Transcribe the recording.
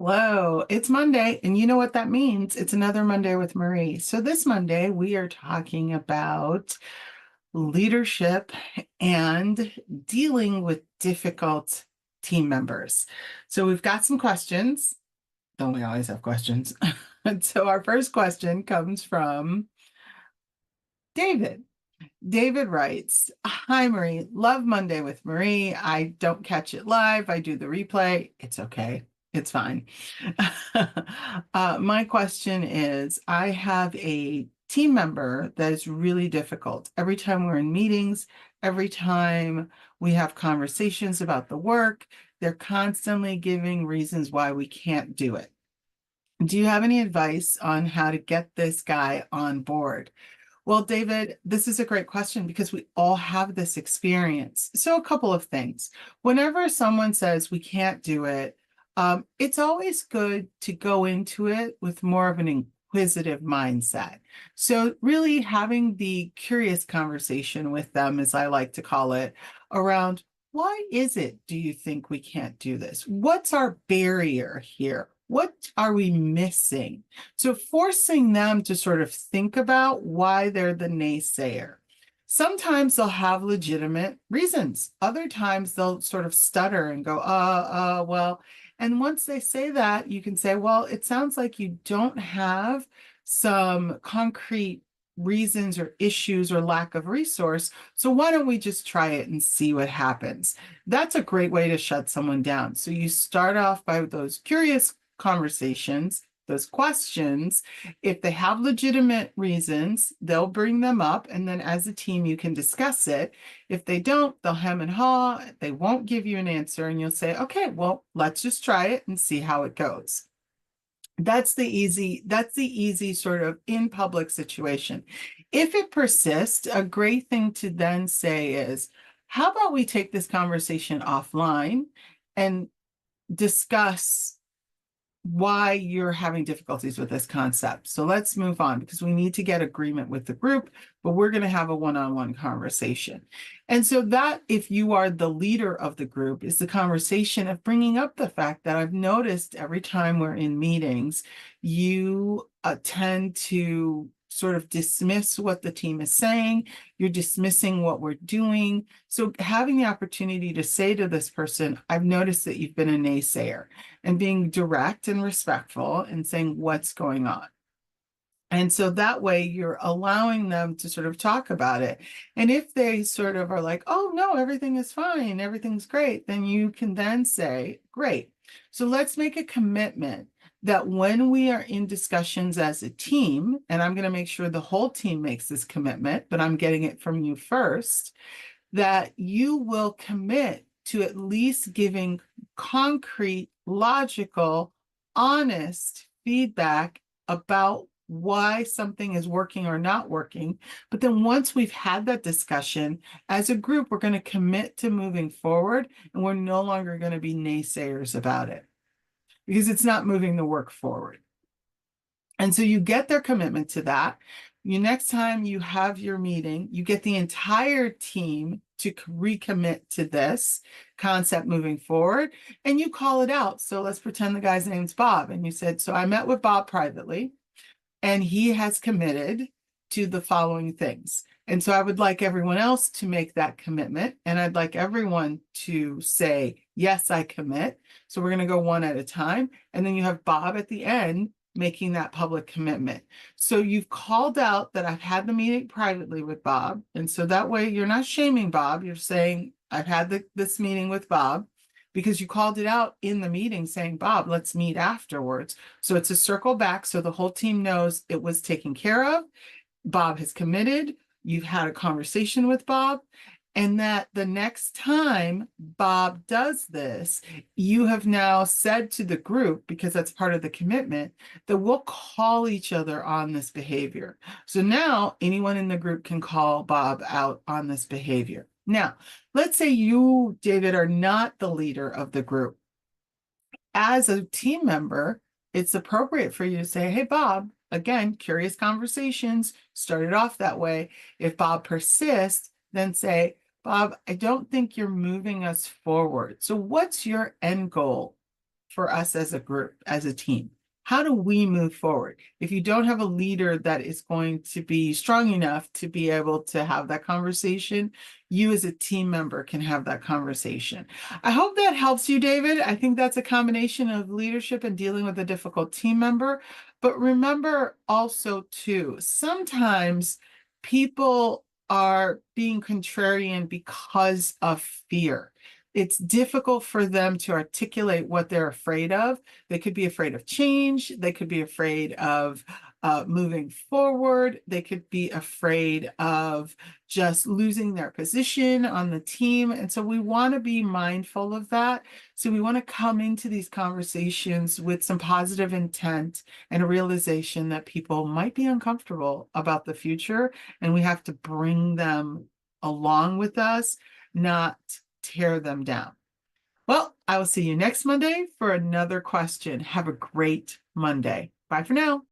Hello, it's Monday, and you know what that means? It's another Monday with Marie. So, this Monday, we are talking about leadership and dealing with difficult team members. So, we've got some questions. Don't we always have questions? And so, our first question comes from David. David writes, Hi, Marie. Love Monday with Marie. I don't catch it live. I do the replay. It's okay. It's fine. My question is, I have a team member that is really difficult. Every time we're in meetings, every time we have conversations about the work, they're constantly giving reasons why we can't do it. Do you have any advice on how to get this guy on board? Well, David, this is a great question because we all have this experience. So, a couple of things. Whenever someone says we can't do it, it's always good to go into it with more of an inquisitive mindset. So, really having the curious conversation with them, as I like to call it, around why is it do you think we can't do this? What's our barrier here? What are we missing? So forcing them to sort of think about why they're the naysayer. Sometimes they'll have legitimate reasons. Other times they'll sort of stutter and go, well. And once they say that, you can say, well, it sounds like you don't have some concrete reasons or issues or lack of resource. So why don't we just try it and see what happens? That's a great way to shut someone down. So you start off by those curious conversations, those questions. If they have legitimate reasons, they'll bring them up. And then as a team, you can discuss it. If they don't, they'll hem and haw. They won't give you an answer. And you'll say, okay, well, let's just try it and see how it goes. That's the easy sort of in public situation. If it persists, a great thing to then say is, how about we take this conversation offline and discuss why you're having difficulties with this concept. So let's move on because we need to get agreement with the group, but we're going to have a one-on-one conversation. And so that, if you are the leader of the group, is the conversation of bringing up the fact that I've noticed every time we're in meetings, you tend to sort of dismiss what the team is saying. You're dismissing what we're doing. So having the opportunity to say to this person, I've noticed that you've been a naysayer, and being direct and respectful and saying what's going on. And so that way you're allowing them to sort of talk about it. And if they sort of are like, oh, no, everything is fine, everything's great, then you can then say, great. So let's make a commitment that when we are in discussions as a team, and I'm going to make sure the whole team makes this commitment, but I'm getting it from you first, that you will commit to at least giving concrete, logical, honest feedback about why something is working or not working. But then once we've had that discussion, as a group, we're going to commit to moving forward, and we're no longer going to be naysayers about it because it's not moving the work forward. And so you get their commitment to that. You next time you have your meeting, you get the entire team to recommit to this concept moving forward, and you call it out. So let's pretend the guy's name's Bob. And you said, so I met with Bob privately, and he has committed to the following things. And so I would like everyone else to make that commitment. And I'd like everyone to say, yes, I commit. So we're going to go one at a time. And then you have Bob at the end making that public commitment. So you've called out that I've had the meeting privately with Bob. And so that way you're not shaming Bob. You're saying, I've had this meeting with Bob, because you called it out in the meeting saying, Bob, let's meet afterwards. So it's a circle back so the whole team knows it was taken care of. Bob has committed. You've had a conversation with Bob. And that the next time Bob does this, you have now said to the group, because that's part of the commitment, that we'll call each other on this behavior. So now anyone in the group can call Bob out on this behavior. Now, let's say you, David, are not the leader of the group. As a team member, it's appropriate for you to say, hey, Bob, again, curious conversations started off that way. If Bob persists, then say, Bob, I don't think you're moving us forward. So what's your end goal? for us as a group, as a team? How do we move forward? If you don't have a leader that is going to be strong enough to be able to have that conversation, you as a team member can have that conversation. I hope that helps you, David. I think that's a combination of leadership and dealing with a difficult team member. But remember also, too, sometimes people are being contrarian because of fear. It's difficult for them to articulate what they're afraid of. They could be afraid of change. They could be afraid of moving forward. They could be afraid of just losing their position on the team. And so we want to be mindful of that. So we want to come into these conversations with some positive intent and a realization that people might be uncomfortable about the future, and we have to bring them along with us, not tear them down. Well, I will see you next Monday for another question. Have a great Monday. Bye for now.